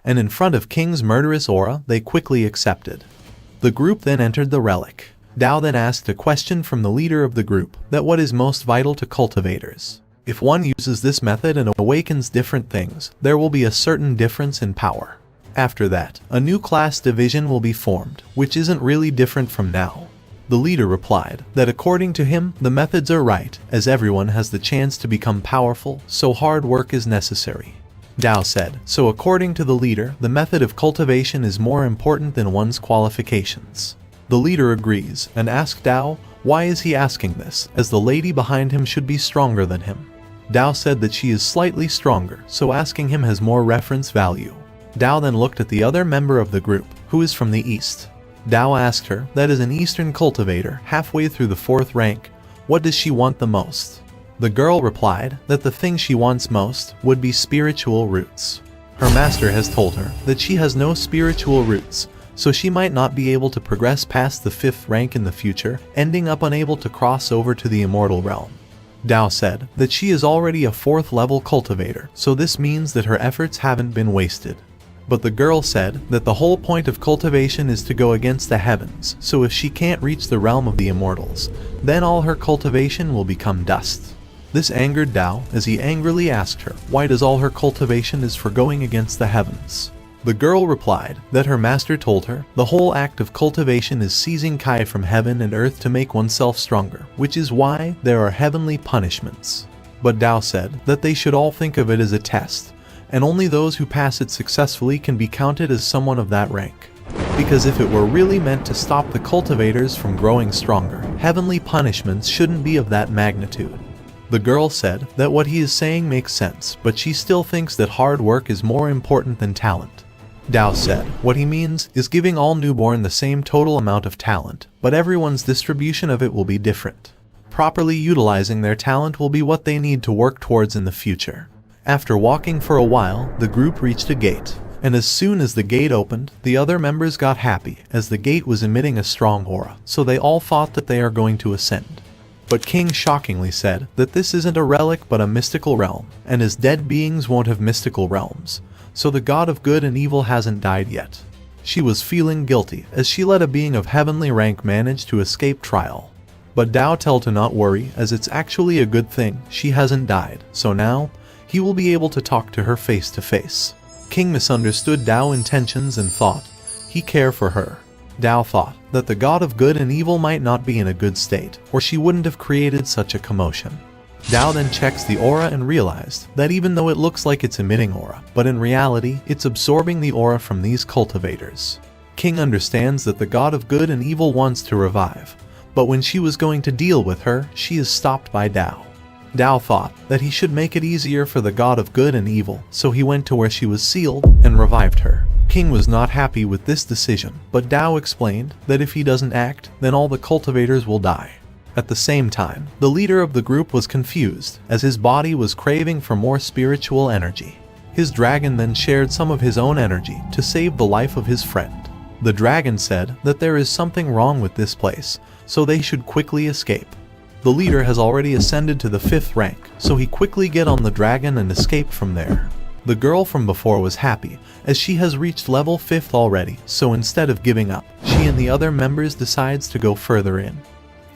and in front of King's murderous aura, they quickly accepted. The group then entered the relic. Dao then asked a question from the leader of the group, that what is most vital to cultivators. If one uses this method and awakens different things, there will be a certain difference in power. After that, a new class division will be formed, which isn't really different from now. The leader replied that according to him, the methods are right, as everyone has the chance to become powerful, so hard work is necessary. Dao said, so according to the leader, the method of cultivation is more important than one's qualifications. The leader agrees, and asked Dao, why is he asking this, as the lady behind him should be stronger than him. Dao said that she is slightly stronger, so asking him has more reference value. Dao then looked at the other member of the group, who is from the east. Dao asked her, that is an eastern cultivator, halfway through the 4th rank, what does she want the most? The girl replied that the thing she wants most would be spiritual roots. Her master has told her that she has no spiritual roots, so she might not be able to progress past the 5th rank in the future, ending up unable to cross over to the immortal realm. Dao said that she is already a 4th level cultivator, so this means that her efforts haven't been wasted. But the girl said that the whole point of cultivation is to go against the heavens, so if she can't reach the realm of the immortals, then all her cultivation will become dust. This angered Dao as he angrily asked her why does all her cultivation is for going against the heavens. The girl replied that her master told her the whole act of cultivation is seizing Kai from heaven and earth to make oneself stronger, which is why there are heavenly punishments. But Dao said that they should all think of it as a test, and only those who pass it successfully can be counted as someone of that rank. Because if it were really meant to stop the cultivators from growing stronger, heavenly punishments shouldn't be of that magnitude. The girl said that what he is saying makes sense, but she still thinks that hard work is more important than talent. Dao said what he means is giving all newborn the same total amount of talent, but everyone's distribution of it will be different. Properly utilizing their talent will be what they need to work towards in the future. After walking for a while, the group reached a gate, and as soon as the gate opened, the other members got happy as the gate was emitting a strong aura, so they all thought that they are going to ascend. But King shockingly said that this isn't a relic but a mystical realm, and as dead beings won't have mystical realms, so the god of good and evil hasn't died yet. She was feeling guilty as she let a being of heavenly rank manage to escape trial. But Dao told to not worry as it's actually a good thing she hasn't died, so now he will be able to talk to her face to face. King misunderstood Dao's intentions and thought he cared for her. Dao thought that the god of good and evil might not be in a good state, or she wouldn't have created such a commotion. Dao then checks the aura and realized that even though it looks like it's emitting aura, but in reality, it's absorbing the aura from these cultivators. King understands that the god of good and evil wants to revive, but when she was going to deal with her, she is stopped by Dao. Dao thought that he should make it easier for the god of good and evil, so he went to where she was sealed and revived her. King was not happy with this decision, but Dao explained that if he doesn't act, then all the cultivators will die. At the same time, the leader of the group was confused, as his body was craving for more spiritual energy. His dragon then shared some of his own energy to save the life of his friend. The dragon said that there is something wrong with this place, so they should quickly escape. The leader has already ascended to the 5th rank, so he quickly get on the dragon and escaped from there. The girl from before was happy, as she has reached level 5th already, so instead of giving up, she and the other members decides to go further in.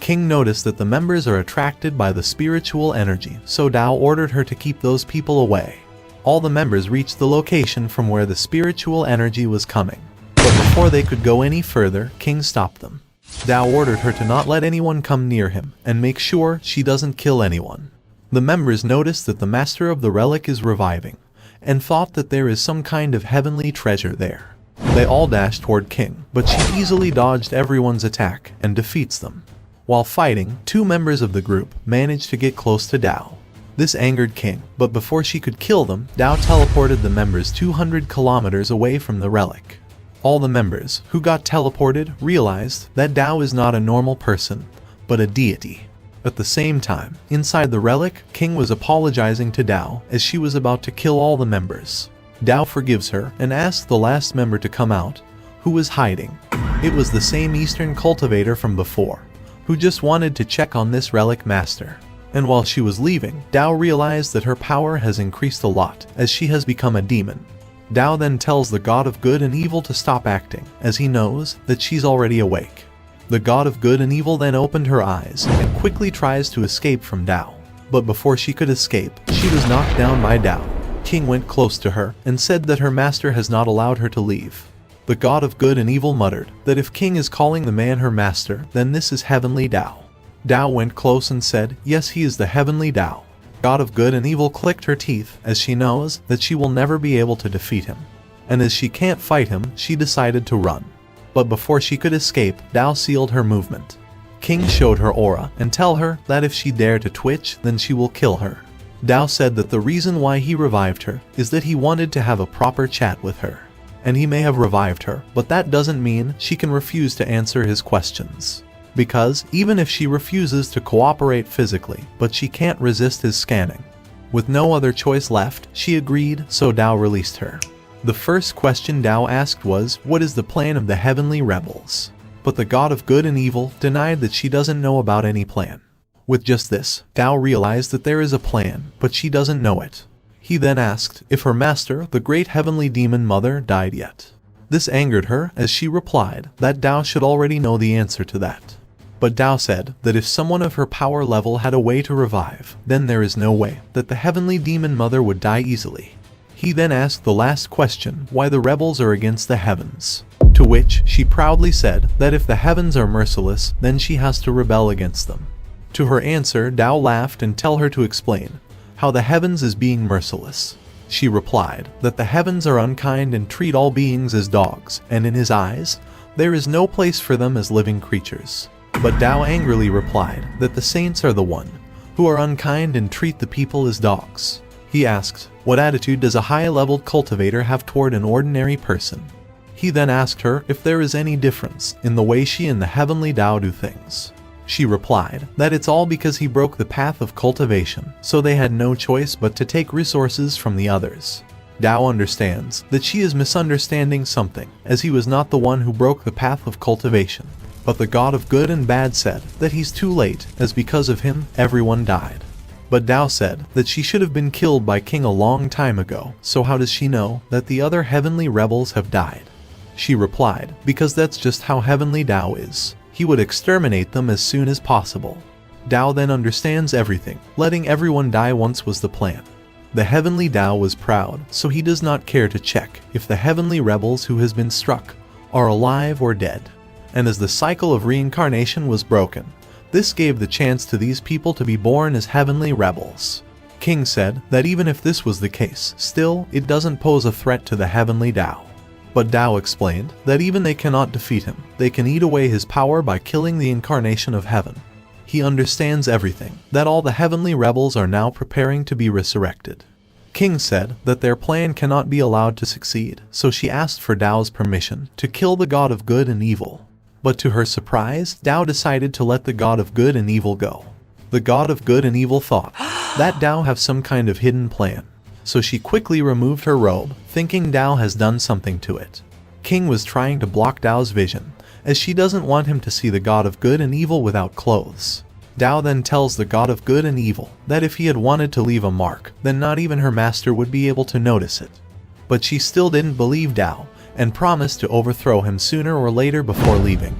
King noticed that the members are attracted by the spiritual energy, so Dao ordered her to keep those people away. All the members reached the location from where the spiritual energy was coming. But before they could go any further, King stopped them. Dao ordered her to not let anyone come near him, and make sure she doesn't kill anyone. The members noticed that the master of the relic is reviving, and thought that there is some kind of heavenly treasure there. They all dashed toward King, but she easily dodged everyone's attack and defeats them. While fighting, 2 members of the group managed to get close to Dao. This angered King, but before she could kill them, Dao teleported the members 200 kilometers away from the relic. All the members who got teleported realized that Dao is not a normal person, but a deity. At the same time, inside the relic, King was apologizing to Dao as she was about to kill all the members. Dao forgives her and asks the last member to come out, who was hiding. It was the same Eastern cultivator from before, who just wanted to check on this relic master. And while she was leaving, Dao realized that her power has increased a lot as she has become a demon. Dao then tells the god of good and evil to stop acting, as he knows that she's already awake. The god of good and evil then opened her eyes and quickly tries to escape from Dao. But before she could escape, she was knocked down by Dao. King went close to her and said that her master has not allowed her to leave. The god of good and evil muttered that if King is calling the man her master, then this is heavenly Dao. Dao went close and said, yes, he is the heavenly Dao. God of good and evil clicked her teeth, as she knows that she will never be able to defeat him. And as she can't fight him, she decided to run. But before she could escape, Dao sealed her movement. King showed her aura and tell her that if she dare to twitch, then she will kill her. Dao said that the reason why he revived her is that he wanted to have a proper chat with her. And he may have revived her, but that doesn't mean she can refuse to answer his questions. Because even if she refuses to cooperate physically, but she can't resist his scanning. With no other choice left, she agreed, so Dao released her. The first question Dao asked was, what is the plan of the heavenly rebels? But the god of good and evil denied that she doesn't know about any plan. With just this, Dao realized that there is a plan, but she doesn't know it. He then asked if her master, the great heavenly demon mother, died yet. This angered her, as she replied that Dao should already know the answer to that. But Dao said that if someone of her power level had a way to revive, then there is no way that the heavenly demon mother would die easily. He then asked the last question, why the rebels are against the heavens. To which she proudly said that if the heavens are merciless, then she has to rebel against them. To her answer, Dao laughed and tell her to explain how the heavens is being merciless. She replied that the heavens are unkind and treat all beings as dogs, and in his eyes, there is no place for them as living creatures. But Dao angrily replied that the saints are the one who are unkind and treat the people as dogs. He asked, what attitude does a high-leveled cultivator have toward an ordinary person? He then asked her if there is any difference in the way she and the heavenly Dao do things. She replied that it's all because he broke the path of cultivation, so they had no choice but to take resources from the others. Dao understands that she is misunderstanding something, as he was not the one who broke the path of cultivation. But the god of good and bad said that he's too late, as because of him, everyone died. But Dao said that she should have been killed by King a long time ago, so how does she know that the other heavenly rebels have died? She replied, because that's just how heavenly Dao is. He would exterminate them as soon as possible. Dao then understands everything. Letting everyone die once was the plan. The heavenly Dao was proud, so he does not care to check if the heavenly rebels who has been struck are alive or dead. And as the cycle of reincarnation was broken, this gave the chance to these people to be born as heavenly rebels. King said that even if this was the case, still, it doesn't pose a threat to the heavenly Dao. But Dao explained that even they cannot defeat him, they can eat away his power by killing the incarnation of heaven. He understands everything, that all the heavenly rebels are now preparing to be resurrected. King said that their plan cannot be allowed to succeed, so she asked for Dao's permission to kill the god of good and evil. But to her surprise, Dao decided to let the god of good and evil go. The god of good and evil thought that Dao have some kind of hidden plan. So she quickly removed her robe, thinking Dao has done something to it. King was trying to block Dao's vision, as she doesn't want him to see the god of good and evil without clothes. Dao then tells the god of good and evil that if he had wanted to leave a mark, then not even her master would be able to notice it. But she still didn't believe Dao, and promised to overthrow him sooner or later before leaving.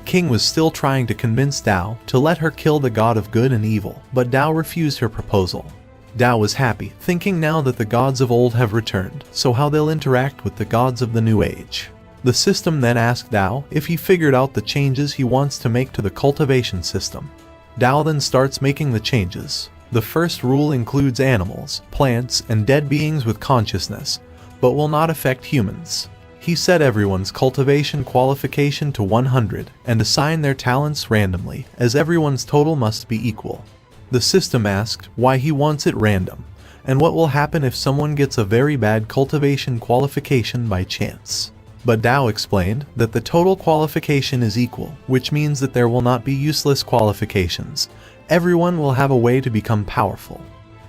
King was still trying to convince Dao to let her kill the god of good and evil, but Dao refused her proposal. Dao was happy, thinking now that the gods of old have returned, so how they'll interact with the gods of the new age. The system then asked Dao if he figured out the changes he wants to make to the cultivation system. Dao then starts making the changes. The first rule includes animals, plants, and dead beings with consciousness, but will not affect humans. He set everyone's cultivation qualification to 100 and assigned their talents randomly, as everyone's total must be equal. The system asked why he wants it random, and what will happen if someone gets a very bad cultivation qualification by chance. But Dao explained that the total qualification is equal, which means that there will not be useless qualifications. Everyone will have a way to become powerful.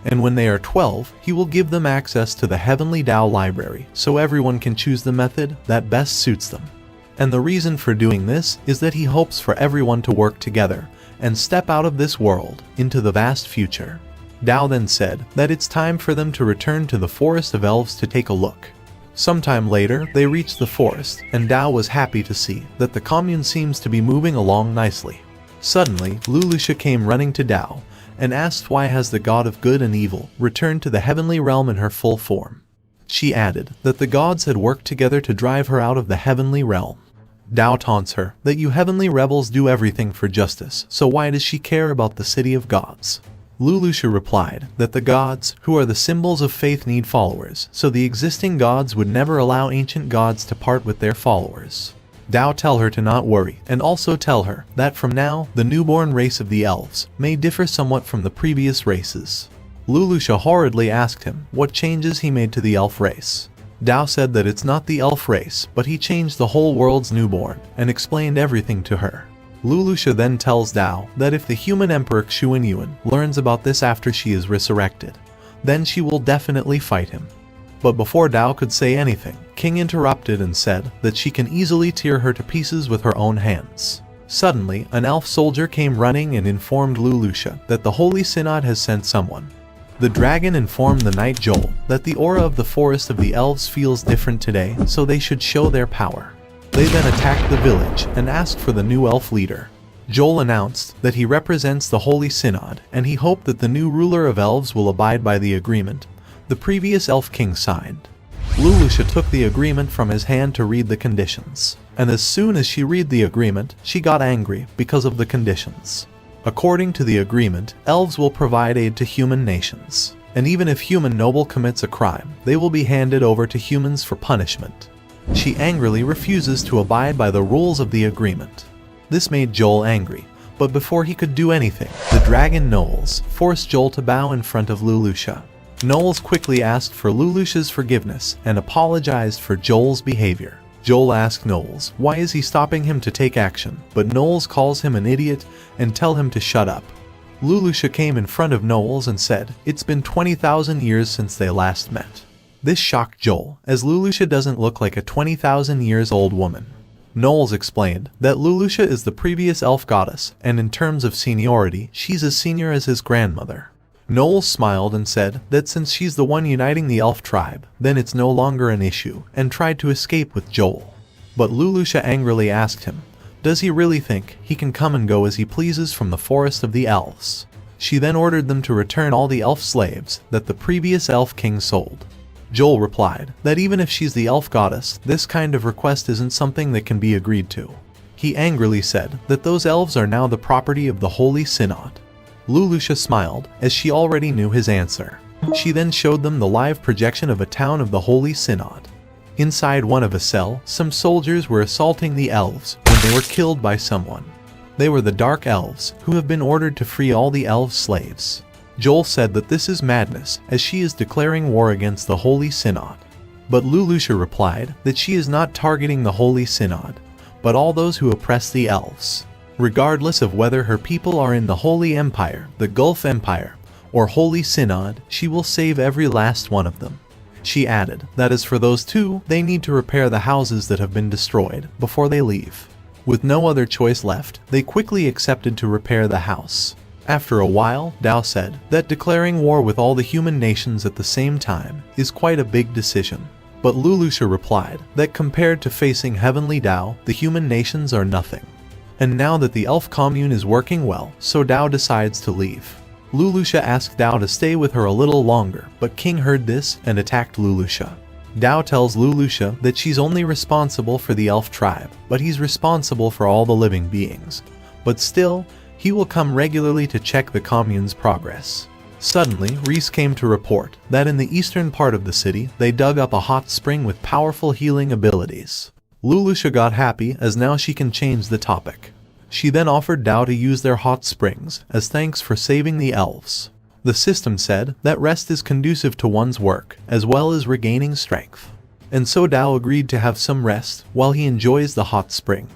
And when they are 12, he will give them access to the Heavenly Dao library, so everyone can choose the method that best suits them. And the reason for doing this is that he hopes for everyone to work together and step out of this world into the vast future. Dao then said that it's time for them to return to the Forest of Elves to take a look. Sometime later, they reached the forest, and Dao was happy to see that the commune seems to be moving along nicely. Suddenly, Lulusha came running to Dao and asked why has the god of good and evil returned to the heavenly realm in her full form. She added that the gods had worked together to drive her out of the heavenly realm. Dao taunts her that you heavenly rebels do everything for justice, so why does she care about the city of gods? Lulusha replied that the gods, who are the symbols of faith, need followers, so the existing gods would never allow ancient gods to part with their followers. Dao tell her to not worry, and also tell her that from now, the newborn race of the elves may differ somewhat from the previous races. Lulusha horridly asked him what changes he made to the elf race. Dao said that it's not the elf race, but he changed the whole world's newborn, and explained everything to her. Lulusha then tells Dao that if the human emperor Xuanyuan learns about this after she is resurrected, then she will definitely fight him. But before Dao could say anything, King interrupted and said that she can easily tear her to pieces with her own hands. Suddenly, an elf soldier came running and informed Lulusha that the Holy Synod has sent someone. The dragon informed the knight Joel that the aura of the forest of the elves feels different today, so they should show their power. They then attacked the village and asked for the new elf leader. Joel announced that he represents the Holy Synod, and he hoped that the new ruler of elves will abide by the agreement the previous elf king signed. Lulusha took the agreement from his hand to read the conditions, and as soon as she read the agreement, she got angry because of the conditions. According to the agreement, elves will provide aid to human nations, and even if human noble commits a crime, they will be handed over to humans for punishment. She angrily refuses to abide by the rules of the agreement. This made Joel angry, but before he could do anything, the dragon Knowles forced Joel to bow in front of Lulusha. Knowles quickly asked for Lulusha's forgiveness and apologized for Joel's behavior. Joel asked Knowles why is he stopping him to take action, but Knowles calls him an idiot and tell him to shut up. Lulusha came in front of Knowles and said, "It's been 20,000 years since they last met." This shocked Joel, as Lulusha doesn't look like a 20,000 years old woman. Knowles explained that Lulusha is the previous elf goddess, and in terms of seniority, she's as senior as his grandmother. Knowles smiled and said that since she's the one uniting the elf tribe, then it's no longer an issue, and tried to escape with Joel. But Lulusha angrily asked him, does he really think he can come and go as he pleases from the forest of the elves? She then ordered them to return all the elf slaves that the previous elf king sold. Joel replied that even if she's the elf goddess, this kind of request isn't something that can be agreed to. He angrily said that those elves are now the property of the Holy Synod. Lulusha smiled, as she already knew his answer. She then showed them the live projection of a town of the Holy Synod. Inside one of a cell, some soldiers were assaulting the elves when they were killed by someone. They were the Dark Elves, who have been ordered to free all the elf slaves. Joel said that this is madness, as she is declaring war against the Holy Synod. But Lulusha replied that she is not targeting the Holy Synod, but all those who oppress the elves. Regardless of whether her people are in the Holy Empire, the Gulf Empire, or Holy Synod, she will save every last one of them. She added that as for those two, they need to repair the houses that have been destroyed before they leave. With no other choice left, they quickly accepted to repair the house. After a while, Dao said that declaring war with all the human nations at the same time is quite a big decision. But Lulusha replied that compared to facing Heavenly Dao, the human nations are nothing. And now that the elf commune is working well, so Dao decides to leave. Lulusha asked Dao to stay with her a little longer, but King heard this and attacked Lulusha. Dao tells Lulusha that she's only responsible for the elf tribe, but he's responsible for all the living beings. But still, he will come regularly to check the commune's progress. Suddenly, Reese came to report that in the eastern part of the city, they dug up a hot spring with powerful healing abilities. Lulusha got happy as now she can change the topic. She then offered Dao to use their hot springs as thanks for saving the elves. The system said that rest is conducive to one's work as well as regaining strength. And so Dao agreed to have some rest while he enjoys the hot spring.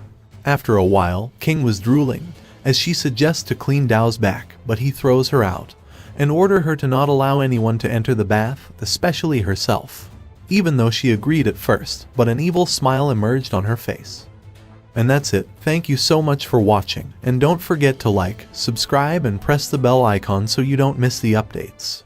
After a while, King was drooling as she suggests to clean Dao's back, but he throws her out and order her to not allow anyone to enter the bath, especially herself. Even though she agreed at first, but an evil smile emerged on her face. And that's it. Thank you so much for watching, and don't forget to like, subscribe and press the bell icon so you don't miss the updates.